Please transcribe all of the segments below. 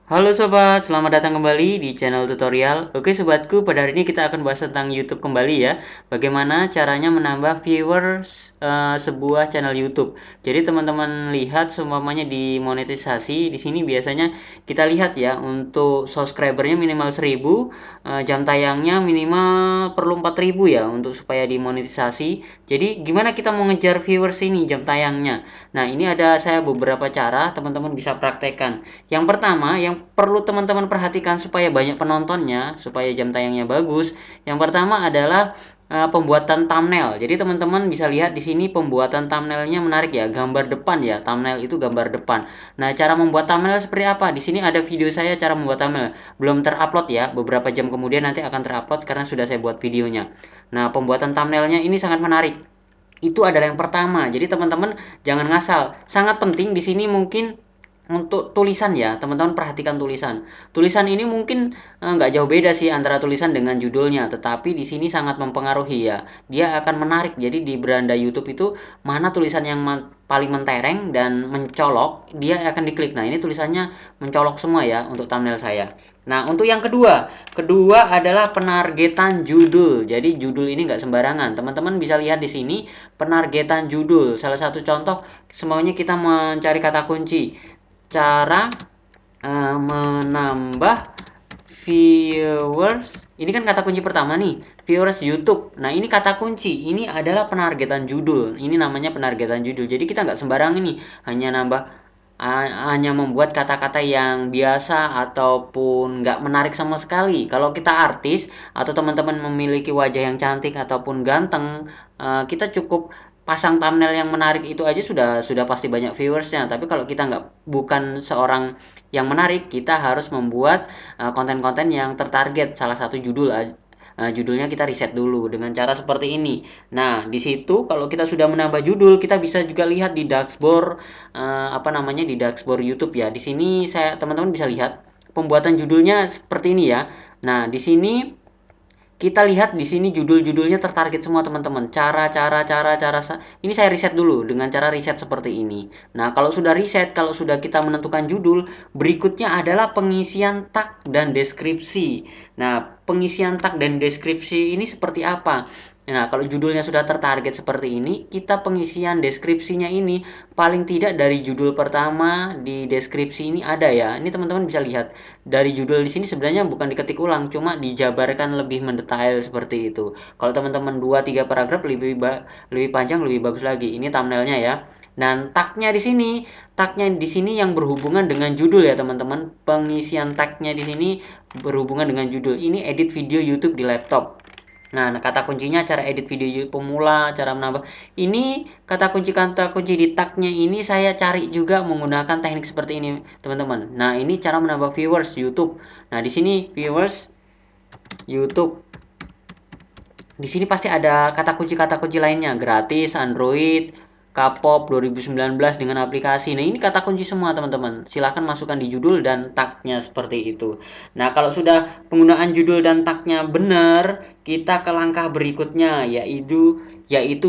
Halo sobat, selamat datang kembali di channel tutorial. Oke sobatku, pada hari ini kita akan bahas tentang YouTube kembali ya. Bagaimana caranya menambah viewers sebuah channel YouTube. Jadi teman-teman lihat seumpamanya di monetisasi di sini biasanya kita lihat ya, untuk subscribernya minimal 1000, jam tayangnya minimal perlu 4000 ya untuk supaya dimonetisasi. Jadi gimana kita mau ngejar viewers ini jam tayangnya? Nah, ini ada saya beberapa cara teman-teman bisa praktekkan. Yang pertama, yang perlu teman-teman perhatikan supaya banyak penontonnya, supaya jam tayangnya bagus. Yang pertama adalah pembuatan thumbnail. Jadi teman-teman bisa lihat di sini pembuatan thumbnailnya menarik ya, gambar depan ya. Thumbnail itu gambar depan. Nah, cara membuat thumbnail seperti apa? Di sini ada video saya cara membuat thumbnail. Belum terupload ya, beberapa jam kemudian nanti akan terupload karena sudah saya buat videonya. Nah, pembuatan thumbnailnya ini sangat menarik. Itu adalah yang pertama. Jadi teman-teman jangan ngasal. Sangat penting di sini mungkin untuk tulisan ya, teman-teman perhatikan tulisan. Tulisan ini mungkin nggak jauh beda sih antara tulisan dengan judulnya, tetapi di sini sangat mempengaruhi ya. Dia akan menarik. Jadi di beranda YouTube itu mana tulisan yang paling mentereng dan mencolok, dia akan diklik. Nah, ini tulisannya mencolok semua ya untuk thumbnail saya. Nah, untuk yang kedua adalah penargetan judul. Jadi judul ini nggak sembarangan. Teman-teman bisa lihat di sini penargetan judul. Salah satu contoh, semuanya kita mencari kata kunci. Cara menambah viewers. Ini kan kata kunci pertama nih, viewers YouTube. Nah, ini kata kunci. Ini adalah penargetan judul. Ini namanya penargetan judul. Jadi kita nggak sembarang ini hanya nambah hanya membuat kata-kata yang biasa ataupun nggak menarik sama sekali. Kalau kita artis atau teman-teman memiliki wajah yang cantik ataupun ganteng, kita cukup pasang thumbnail yang menarik itu aja sudah pasti banyak viewersnya. Tapi kalau kita bukan seorang yang menarik, kita harus membuat konten-konten yang tertarget. Salah satu judulnya kita riset dulu dengan cara seperti ini. Nah, di situ kalau kita sudah menambah judul, kita bisa juga lihat di dashboard di dashboard YouTube ya. Di sini teman-teman bisa lihat pembuatan judulnya seperti ini ya. Nah, di sini kita lihat di sini judul-judulnya tertarget semua teman-teman. Cara ini saya riset dulu dengan cara riset seperti ini. Nah, kalau sudah kita menentukan judul, berikutnya adalah pengisian tag dan deskripsi. Nah, pengisian tag dan deskripsi ini seperti apa? Nah, kalau judulnya sudah tertarget seperti ini, kita pengisian deskripsinya ini paling tidak dari judul pertama di deskripsi ini ada ya. Ini teman-teman bisa lihat dari judul di sini sebenarnya bukan diketik ulang, cuma dijabarkan lebih mendetail seperti itu. Kalau teman-teman 2-3 paragraf lebih panjang lebih bagus lagi. Ini thumbnailnya ya. Dan tagnya di sini yang berhubungan dengan judul ya teman-teman. Pengisian tagnya di sini berhubungan dengan judul. Ini edit video YouTube di laptop. Nah, kata kuncinya cara edit video pemula, cara menambah. Ini kata kunci di tagnya ini saya cari juga menggunakan teknik seperti ini, teman-teman. Nah, ini cara menambah viewers YouTube. Nah, di sini viewers YouTube. Di sini pasti ada kata kunci lainnya, gratis, Android, K-pop 2019 dengan aplikasi. Nah, ini kata kunci semua, teman-teman. Silahkan masukkan di judul dan tagnya seperti itu. Nah, kalau sudah penggunaan judul dan tagnya benar, kita ke langkah berikutnya, yaitu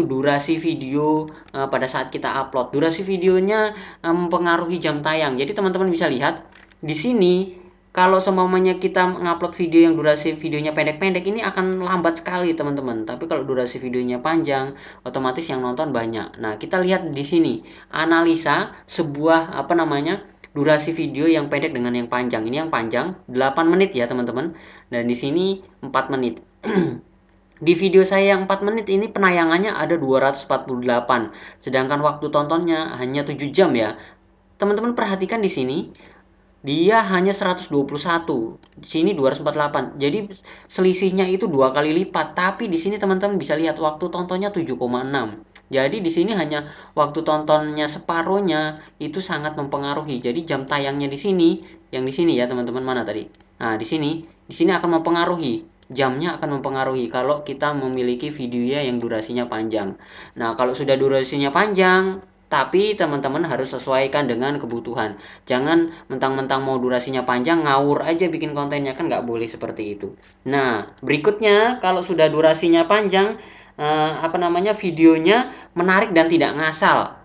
durasi video pada saat kita upload. Durasi videonya mempengaruhi jam tayang. Jadi teman-teman bisa lihat di sini kalau seumpamanya kita ngupload video yang durasi videonya pendek-pendek, ini akan lambat sekali teman-teman. Tapi kalau durasi videonya panjang, otomatis yang nonton banyak. Nah, kita lihat di sini analisa sebuah durasi video yang pendek dengan yang panjang. Ini yang panjang 8 menit ya teman-teman. Dan di sini 4 menit. Di video saya yang 4 menit ini penayangannya ada 248, sedangkan waktu tontonnya hanya 7 jam ya. Teman-teman perhatikan di sini, dia hanya 121. Di sini 248. Jadi selisihnya itu 2 kali lipat. Tapi di sini teman-teman bisa lihat waktu tontonnya 7,6. Jadi di sini hanya waktu tontonnya separuhnya, itu sangat mempengaruhi. Jadi jam tayangnya di sini, yang di sini ya teman-teman, mana tadi? Nah, di sini akan mempengaruhi. Jamnya akan mempengaruhi kalau kita memiliki videonya yang durasinya panjang. Nah, kalau sudah durasinya panjang, tapi teman-teman harus sesuaikan dengan kebutuhan. Jangan mentang-mentang mau durasinya panjang, ngawur aja bikin kontennya, kan nggak boleh seperti itu. Nah, berikutnya kalau sudah durasinya panjang, videonya menarik dan tidak ngasal.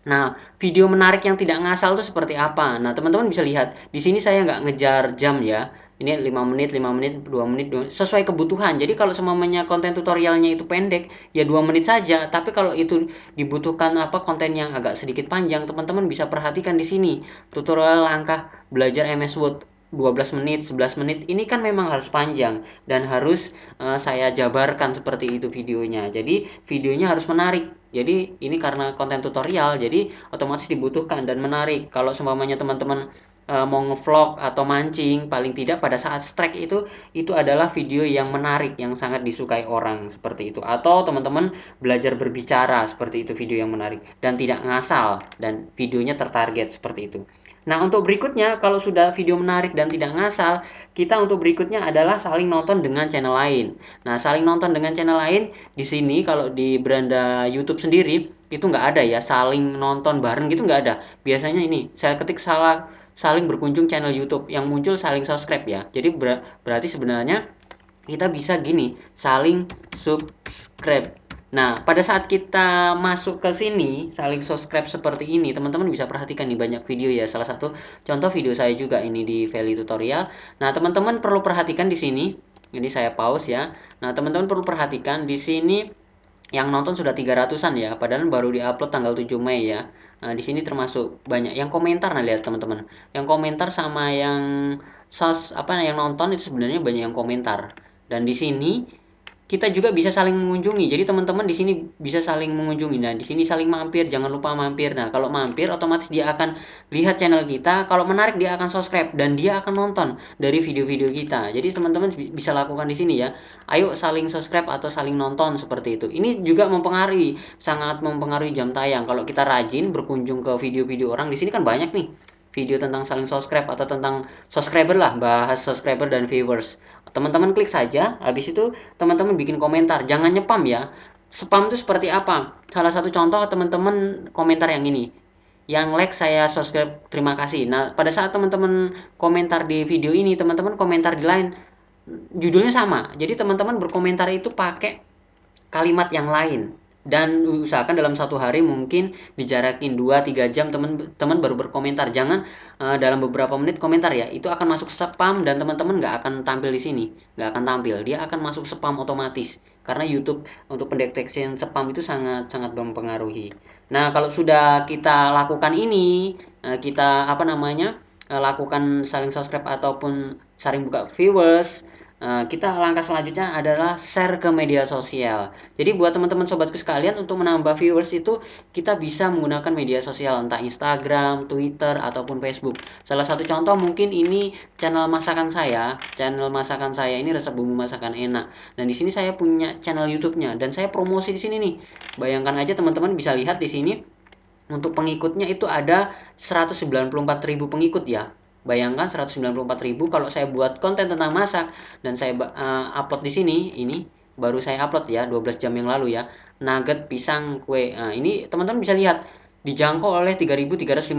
Nah, video menarik yang tidak ngasal itu seperti apa? Nah, teman-teman bisa lihat. Di sini saya nggak ngejar jam ya. Ini 5 menit, 5 menit, 2 menit, 2 menit, sesuai kebutuhan. Jadi kalau semuanya konten tutorialnya itu pendek, ya 2 menit saja. Tapi kalau itu dibutuhkan konten yang agak sedikit panjang, teman-teman bisa perhatikan di sini. Tutorial langkah belajar MS Word 12 menit, 11 menit. Ini kan memang harus panjang dan harus saya jabarkan seperti itu videonya. Jadi videonya harus menarik. Jadi ini karena konten tutorial, jadi otomatis dibutuhkan dan menarik. Kalau seumpamanya teman-teman mau ngevlog atau mancing, paling tidak pada saat strike itu adalah video yang menarik, yang sangat disukai orang seperti itu. Atau teman-teman belajar berbicara seperti itu, video yang menarik dan tidak ngasal dan videonya tertarget seperti itu. Nah, untuk berikutnya, kalau sudah video menarik dan tidak ngasal, kita untuk berikutnya adalah saling nonton dengan channel lain. Nah, saling nonton dengan channel lain, di sini kalau di beranda YouTube sendiri, itu nggak ada ya, saling nonton bareng gitu nggak ada. Biasanya ini, saya ketik saling berkunjung channel YouTube, yang muncul saling subscribe ya. Jadi berarti sebenarnya kita bisa gini, saling subscribe. Nah, pada saat kita masuk ke sini, saling subscribe seperti ini, teman-teman bisa perhatikan nih banyak video ya. Salah satu contoh video saya juga ini di Valley Tutorial. Nah, teman-teman perlu perhatikan di sini. Ini saya pause ya. Nah, teman-teman perlu perhatikan di sini yang nonton sudah 300-an ya, padahal baru diupload tanggal 7 Mei ya. Nah, di sini termasuk banyak yang komentar. Nah, lihat teman-teman. Yang komentar sama yang nonton itu sebenarnya banyak yang komentar. Dan di sini kita juga bisa saling mengunjungi. Jadi teman-teman di sini bisa saling mengunjungi. Nah, di sini saling mampir, jangan lupa mampir. Nah, kalau mampir otomatis dia akan lihat channel kita. Kalau menarik dia akan subscribe dan dia akan nonton dari video-video kita. Jadi teman-teman bisa lakukan di sini ya. Ayo saling subscribe atau saling nonton seperti itu. Ini juga mempengaruhi, sangat mempengaruhi jam tayang. Kalau kita rajin berkunjung ke video-video orang, di sini kan banyak nih video tentang saling subscribe atau tentang subscriber lah, bahas subscriber dan viewers. Teman-teman klik saja, habis itu teman-teman bikin komentar, jangan nyepam ya. Spam itu seperti apa? Salah satu contoh teman-teman komentar yang ini. Yang like saya subscribe, terima kasih. Nah, pada saat teman-teman komentar di video ini, teman-teman komentar di lain, judulnya sama. Jadi teman-teman berkomentar itu pakai kalimat yang lain dan usahakan dalam satu hari mungkin dijarakin 2-3 jam teman-teman baru berkomentar. Jangan dalam beberapa menit komentar ya, itu akan masuk spam dan teman-teman nggak akan tampil di sini, nggak akan tampil, dia akan masuk spam otomatis karena YouTube untuk pendetection spam itu sangat sangat mempengaruhi. Nah, kalau sudah kita lakukan ini, kita lakukan saling subscribe ataupun saling buka viewers, kita langkah selanjutnya adalah share ke media sosial. Jadi buat teman-teman sobatku sekalian, untuk menambah viewers itu kita bisa menggunakan media sosial, entah Instagram, Twitter, ataupun Facebook. Salah satu contoh mungkin ini channel masakan saya. Channel masakan saya ini resep bumbu masakan enak. Dan di sini saya punya channel YouTube-nya dan saya promosi di sini nih. Bayangkan aja teman-teman bisa lihat di sini untuk pengikutnya itu ada 194.000 pengikut ya. Bayangkan 194.000 kalau saya buat konten tentang masak dan saya upload di sini, ini baru saya upload ya 12 jam yang lalu ya. Nugget pisang kue. Nah, ini teman-teman bisa lihat dijangkau oleh 3.355.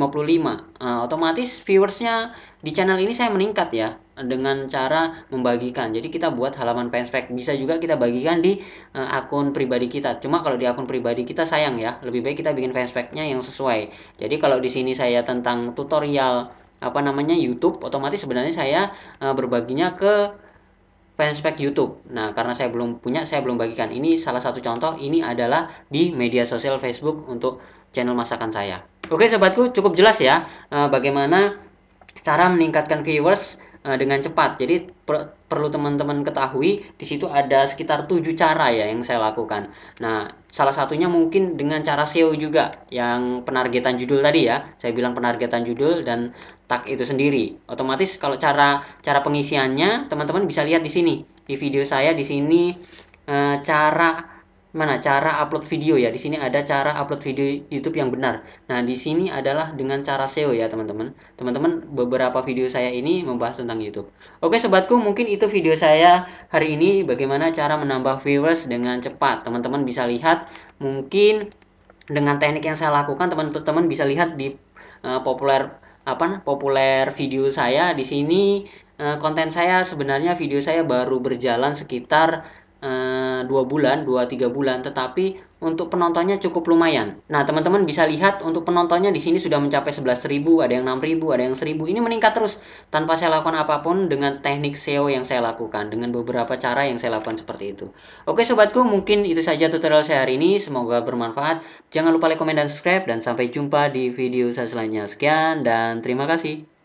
Otomatis viewersnya di channel ini saya meningkat ya dengan cara membagikan. Jadi kita buat halaman fanspage, bisa juga kita bagikan di akun pribadi kita. Cuma kalau di akun pribadi kita sayang ya, lebih baik kita bikin fanspage-nya yang sesuai. Jadi kalau di sini saya tentang tutorial YouTube, otomatis sebenarnya saya berbaginya ke fanspage YouTube. Nah, karena saya belum punya, saya belum bagikan. Ini salah satu contoh, ini adalah di media sosial Facebook untuk channel masakan saya. Oke sobatku, cukup jelas ya bagaimana cara meningkatkan viewers dengan cepat. Jadi perlu teman-teman ketahui di situ ada sekitar 7 cara ya yang saya lakukan. Nah, salah satunya mungkin dengan cara SEO juga, yang penargetan judul tadi ya. Saya bilang penargetan judul dan tag itu sendiri. Otomatis kalau cara pengisiannya teman-teman bisa lihat di sini. Di video saya di sini cara upload video ya. Di sini ada cara upload video YouTube yang benar. Nah, di sini adalah dengan cara SEO ya, teman-teman. Teman-teman, beberapa video saya ini membahas tentang YouTube. Oke, sobatku, mungkin itu video saya hari ini bagaimana cara menambah viewers dengan cepat. Teman-teman bisa lihat mungkin dengan teknik yang saya lakukan, teman-teman bisa lihat di populer video saya di sini. Konten saya sebenarnya video saya baru berjalan sekitar 2 bulan, 2-3 bulan, tetapi untuk penontonnya cukup lumayan. Nah, teman-teman bisa lihat untuk penontonnya di sini sudah mencapai 11.000, ada yang 6.000, ada yang 1.000. Ini meningkat terus tanpa saya lakukan apapun dengan teknik SEO yang saya lakukan, dengan beberapa cara yang saya lakukan seperti itu. Oke sobatku, mungkin itu saja tutorial saya hari ini. Semoga bermanfaat. Jangan lupa like, komen, dan subscribe, dan sampai jumpa di video saya selanjutnya. Sekian dan terima kasih.